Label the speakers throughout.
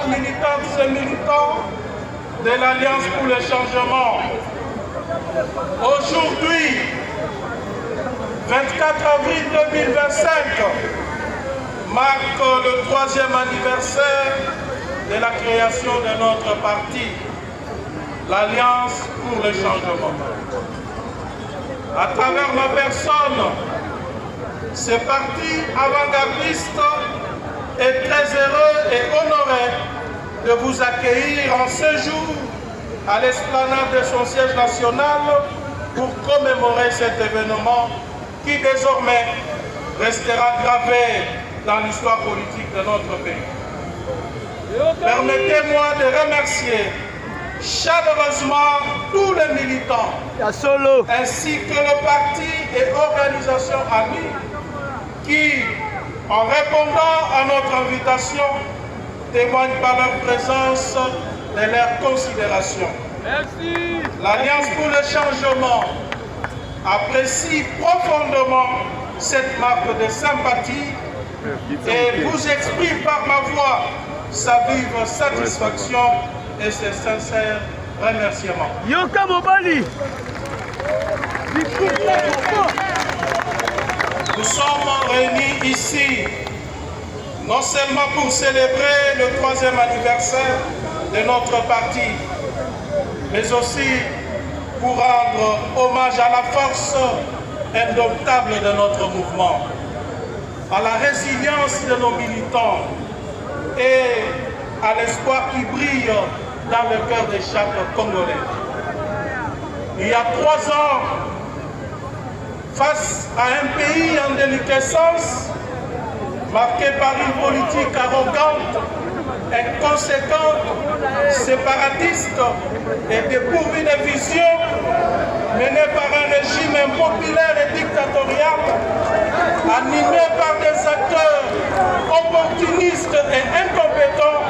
Speaker 1: militantes et militants de l'Alliance pour le changement. Aujourd'hui, 24 avril 2025, marque le 3e anniversaire de la création de notre parti, l'Alliance pour le changement. À travers ma personne, ce parti avant-gardiste est très heureux et honoré de vous accueillir en ce jour à l'esplanade de son siège national pour commémorer cet événement qui désormais restera gravé dans l'histoire politique de notre pays. Permettez-moi de remercier chaleureusement tous les militants, ainsi que le parti et organisations amies qui, en répondant à notre invitation, témoignent par leur présence de leur considération. Merci. L'Alliance pour le changement apprécie profondément cette marque de sympathie et vous exprime par ma voix sa vive satisfaction et ses sincères remerciements.
Speaker 2: Yoka Mobali.
Speaker 1: Nous sommes réunis ici non seulement pour célébrer le 3e anniversaire de notre parti, mais aussi pour rendre hommage à la force indomptable de notre mouvement, à la résilience de nos militants et à l'espoir qui brille dans le cœur de chaque Congolais. Il y a 3 ans, face à un pays en déliquescence, marqué par une politique arrogante, inconséquente, séparatiste et dépourvue de vision, menée par un régime impopulaire et dictatorial, animé par des acteurs opportunistes et incompétents.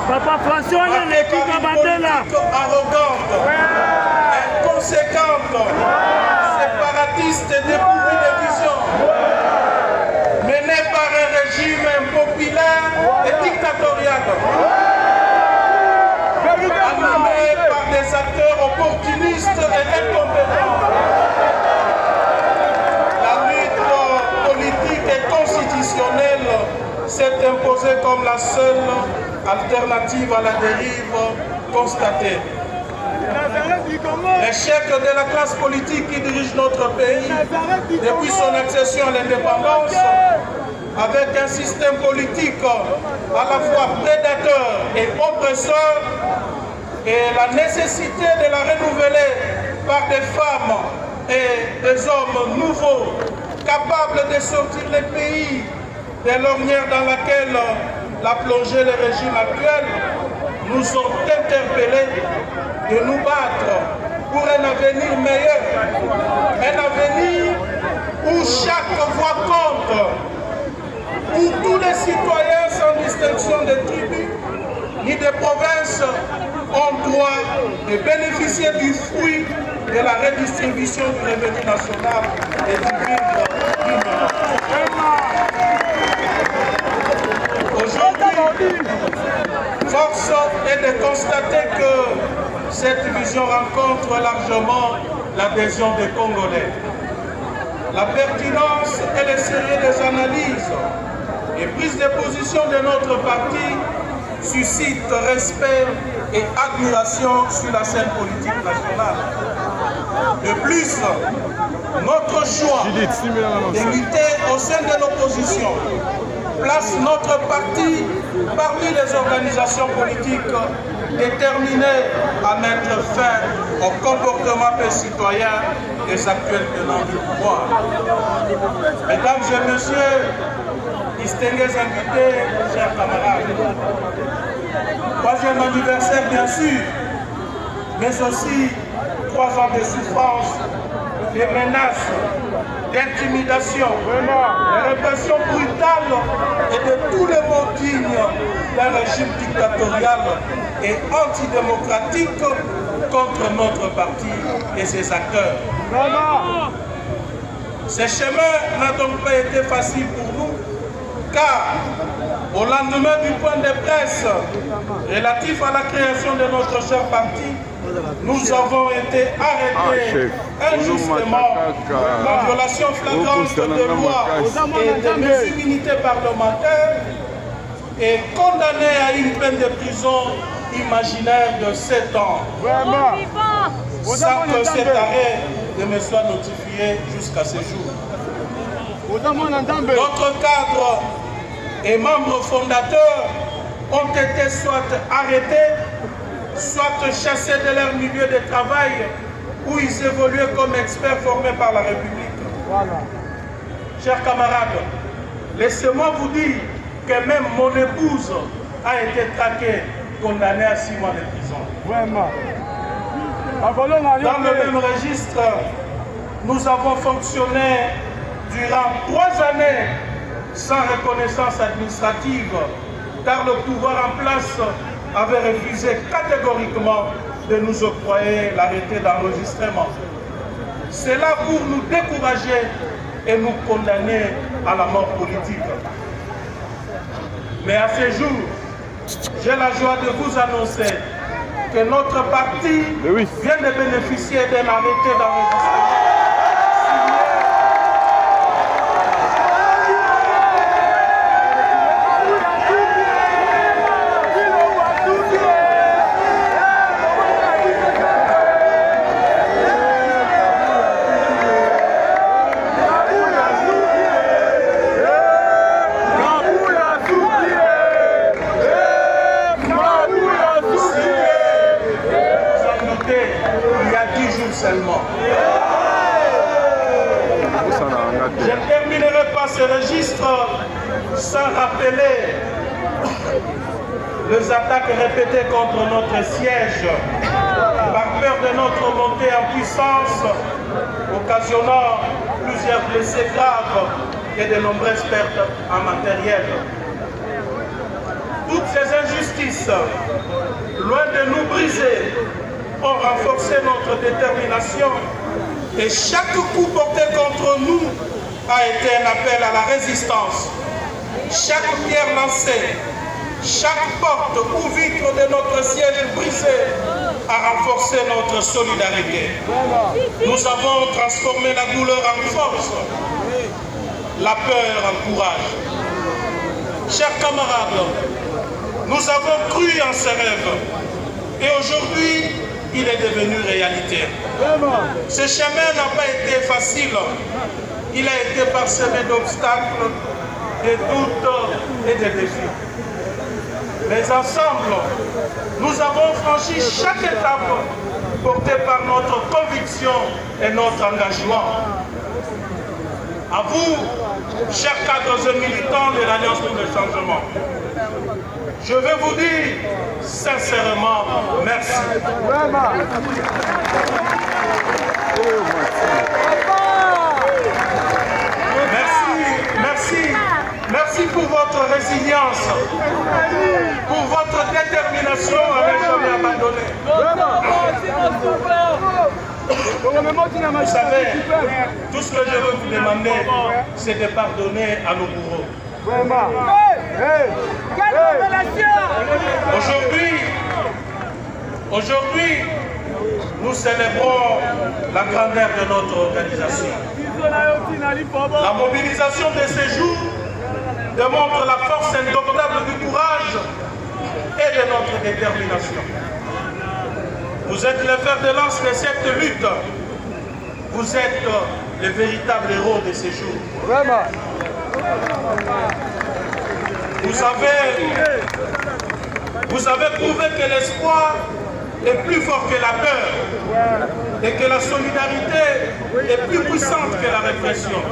Speaker 2: Papa François, il y a l'équipe à Mandela.
Speaker 1: Arrogante, inconséquente, séparatiste et dépourvue de vision, menée par un régime impopulaire et dictatorial, animé par des acteurs opportunistes et incompétents. La lutte politique et constitutionnelle s'est imposée comme la seule alternative à la dérive constatée. L'échec de la classe politique qui dirige notre pays depuis son accession à l'indépendance, avec un système politique à la fois prédateur et oppresseur, et la nécessité de la renouveler par des femmes et des hommes nouveaux, capables de sortir les pays de l'ornière dans laquelle l'a plongé le régime actuel, nous ont interpellés de nous battre pour un avenir meilleur. Un avenir où chaque voix compte, où tous les citoyens sans distinction de tribus ni de provinces ont droit de bénéficier du fruit de la redistribution du revenu national et du vivre humain. Aujourd'hui, force est de constater que cette vision rencontre largement l'adhésion des Congolais. La pertinence et le sérieux des analyses et prises de position de notre parti suscitent respect et admiration sur la scène politique nationale. De plus, notre choix de lutter au sein de l'opposition place notre parti parmi les organisations politiques déterminées à mettre fin au comportement des citoyens des actuels tenants du pouvoir. Mesdames et messieurs, distingués invités, chers camarades, 3e anniversaire bien sûr, mais aussi 3 ans de souffrance, de menaces, d'intimidation, de répression brutale et de tous les motifs régime dictatorial et antidémocratique contre notre parti et ses acteurs. Ce chemin n'a donc pas été facile pour nous, car au lendemain du point de presse relatif à la création de notre cher parti, nous avons été arrêtés injustement en violation flagrante de loi et de mes immunités parlementaires et condamnés à une peine de prison imaginaire de 7 ans. Sans que cet arrêt ne me soit notifié jusqu'à ce jour. D'autres cadres et membres fondateurs ont été soit arrêtés, soit chassés de leur milieu de travail où ils évoluaient comme experts formés par la République. Chers camarades, laissez-moi vous dire que même mon épouse a été traquée, condamnée à 6 mois de prison. Dans le même registre, nous avons fonctionné durant 3 années sans reconnaissance administrative, car le pouvoir en place avait refusé catégoriquement de nous octroyer l'arrêté d'enregistrement. C'est là pour nous décourager et nous condamner à la mort politique. Mais à ce jour, j'ai la joie de vous annoncer que notre parti vient de bénéficier d'un arrêté d'enregistrement. Je ne terminerai pas ce registre sans rappeler les attaques répétées contre notre siège par peur de notre montée en puissance, occasionnant plusieurs blessés graves et de nombreuses pertes en matériel. Toutes ces injustices, loin de nous briser, ont renforcé notre détermination et chaque coup porté contre nous a été un appel à la résistance. Chaque pierre lancée, chaque porte ou vitre de notre siège brisé a renforcé notre solidarité. Nous avons transformé la douleur en force, la peur en courage. Chers camarades, nous avons cru en ce rêve et aujourd'hui, il est devenu réalité. Ce chemin n'a pas été facile. Il a été parsemé d'obstacles, de doutes et de défis. Mais ensemble, nous avons franchi chaque étape portée par notre conviction et notre engagement. À vous, chers cadres et militants de l'Alliance pour le changement, je veux vous dire sincèrement merci. Merci pour votre résilience, pour votre détermination à ne jamais abandonner. Vous savez, tout ce que je veux vous demander, c'est de pardonner à nos bourreaux. Aujourd'hui, nous célébrons la grandeur de notre organisation. La mobilisation de ces jours démontre la force indomptable du courage et de notre détermination. Vous êtes le fer de lance de cette lutte. Vous êtes les véritables héros de ces jours. Vraiment. Vous avez prouvé que l'espoir est plus fort que la peur et que la solidarité est plus puissante que la répression.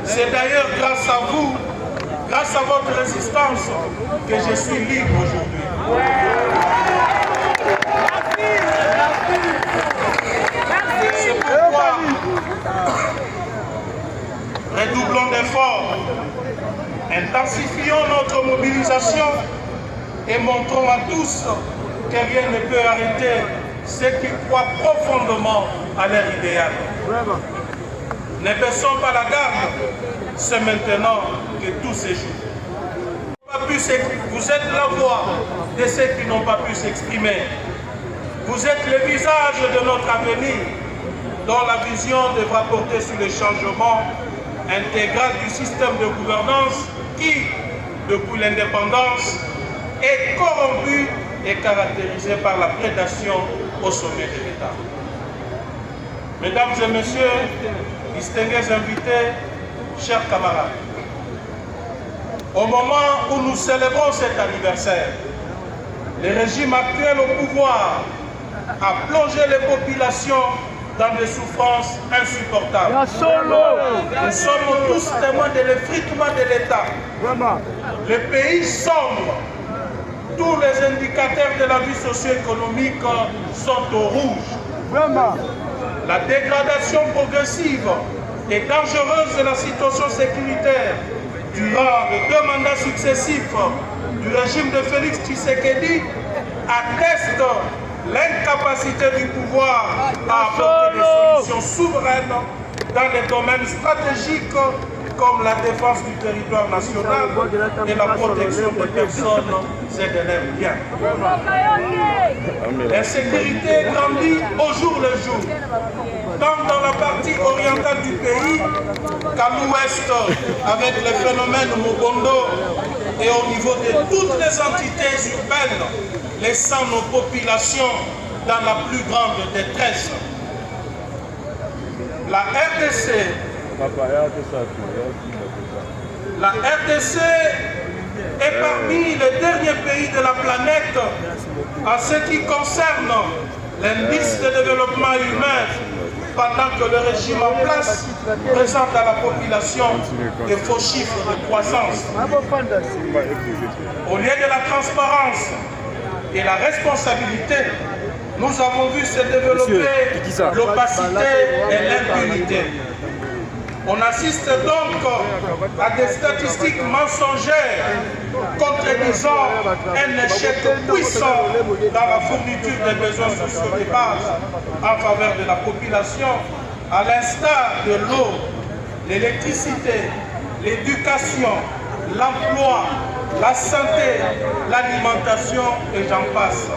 Speaker 1: C'est d'ailleurs grâce à vous, grâce à votre résistance, que je suis libre aujourd'hui. C'est pourquoi redoublons d'efforts, intensifions notre mobilisation et montrons à tous que rien ne peut arrêter ceux qui croient profondément à leur idéal. Ne baissons pas la garde, c'est maintenant que tout s'échoue. Vous êtes la voix de ceux qui n'ont pas pu s'exprimer. Vous êtes le visage de notre avenir, dont la vision devra porter sur le changement intégral du système de gouvernance qui, depuis l'indépendance, est corrompu et caractérisé par la prédation au sommet de l'État. Mesdames et messieurs, distingués invités, chers camarades, au moment où nous célébrons cet anniversaire, le régime actuel au pouvoir a plongé les populations dans des souffrances insupportables. Nous sommes tous témoins de l'effritement de l'État. Le pays sombre. Tous les indicateurs de la vie socio-économique sont au rouge. La dégradation progressive et dangereuse de la situation sécuritaire durant les 2 mandats successifs du régime de Félix Tshisekedi atteste l'incapacité du pouvoir à apporter des solutions souveraines dans les domaines stratégiques comme la défense du territoire national et la protection des personnes et de leurs biens. L'insécurité grandit au jour le jour, tant dans la partie orientale du pays qu'à l'ouest avec le phénomène Mobondo et au niveau de toutes les entités urbaines, laissant nos populations dans la plus grande détresse. La RDC est parmi les derniers pays de la planète en ce qui concerne l'indice de développement humain, pendant que le régime en place présente à la population des faux chiffres de croissance. Au lieu de la transparence et la responsabilité, nous avons vu se développer l'opacité et l'impunité. On assiste donc à des statistiques mensongères contredisant un échec puissant dans la fourniture des besoins sociaux de base en faveur de la population, à l'instar de l'eau, l'électricité, l'éducation, l'emploi, la santé, l'alimentation et j'en passe.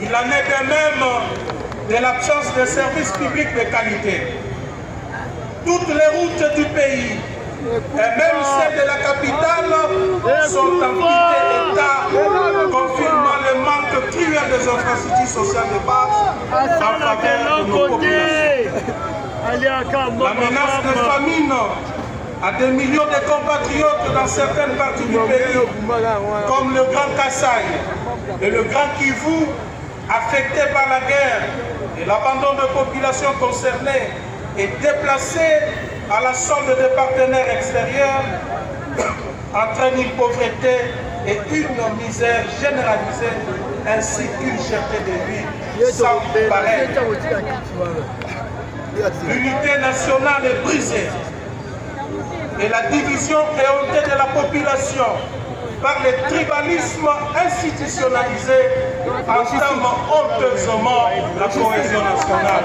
Speaker 1: Il en est de même de l'absence de services publics de qualité. Toutes les routes du pays, et même celles de la capitale, sont en quitté état, confirmant le manque cruel des infrastructures sociales de base en faveur de nos populations. La menace de famine à des millions de compatriotes dans certaines parties du pays, comme le Grand Kasaï et le Grand Kivu, affectés par la guerre et l'abandon de populations concernées, et déplacés à la solde des partenaires extérieurs, entraîne une pauvreté et une misère généralisée, ainsi qu'une cherté de vie sans pareil. L'unité nationale est brisée et la division éhontée de la population par le tribalisme institutionnalisé entame honteusement la cohésion nationale.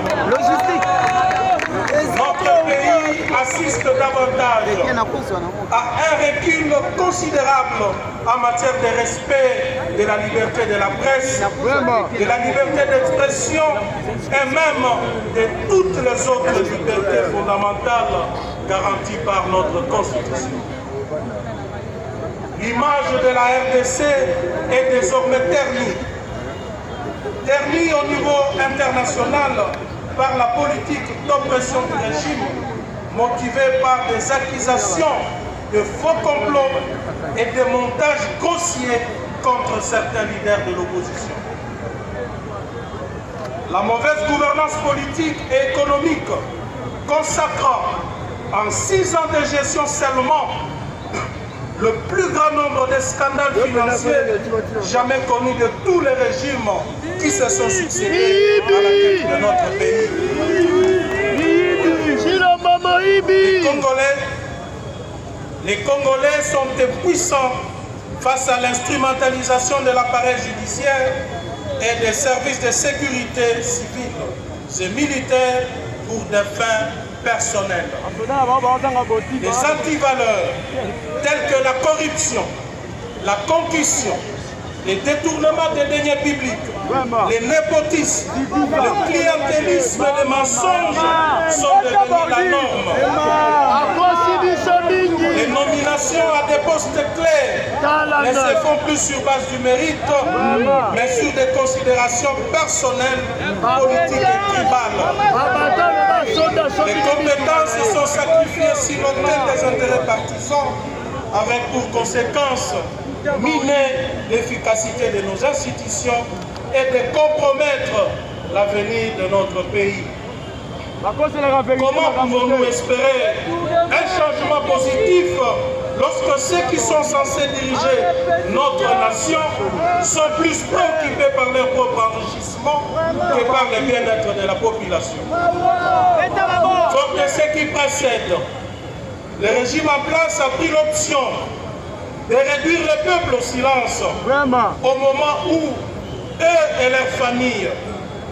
Speaker 1: Notre pays assiste davantage à un recul considérable en matière de respect de la liberté de la presse, de la liberté d'expression et même de toutes les autres libertés fondamentales garanties par notre Constitution. L'image de la RDC est désormais ternie. Ternie au niveau international par la politique d'oppression du régime, motivée par des accusations de faux complots et des montages grossiers contre certains leaders de l'opposition. La mauvaise gouvernance politique et économique consacrant en 6 ans de gestion seulement le plus grand nombre de scandales financiers jamais connus de tous les régimes qui se sont succédés à la tête de notre pays. Les Congolais sont des puissants face à l'instrumentalisation de l'appareil judiciaire et des services de sécurité civile et militaires pour des fins personnelles. Des antivaleurs telles que la corruption, la concussion, les détournements des deniers publics, les népotismes, le clientélisme et les mensonges sont devenus la norme. Les nominations à des postes clés ne se font plus sur base du mérite, mais sur des considérations personnelles, politiques et tribales. Les compétences sont sacrifiées sur l'autel des intérêts partisans, avec pour conséquence miner l'efficacité de nos institutions et de compromettre l'avenir de notre pays. Comment pouvons-nous espérer un changement positif lorsque ceux qui sont censés diriger notre nation sont plus préoccupés par leur propre enrichissement que par le bien-être de la population? Fort de ce qui précède, le régime en place a pris l'option de réduire le peuple au silence au moment où eux et leurs familles,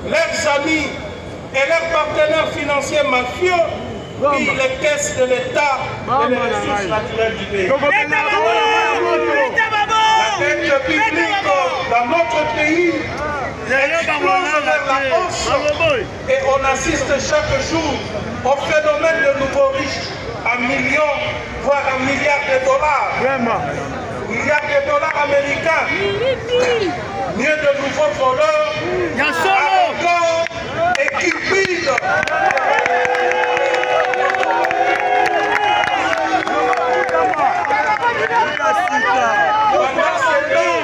Speaker 1: leurs amis et leurs partenaires financiers mafieux pillent les caisses de l'État et les ressources naturelles du pays. La dette publique dans notre pays explose vers la hausse et on assiste chaque jour au phénomène de nouveaux riches à millions, voire à milliards de dollars. Milliards de dollars américains. Mieux de nouveaux voleurs, arrogants et cupides. Pendant ce temps,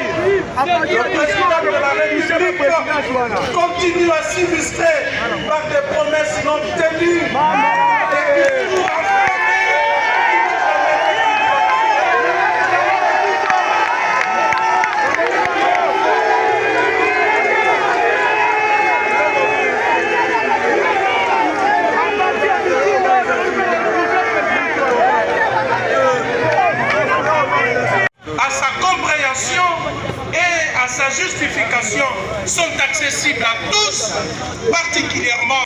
Speaker 1: le président de la République continue à s'illustrer par des promesses non tenues. À sa compréhension et à sa justification sont accessibles à tous, particulièrement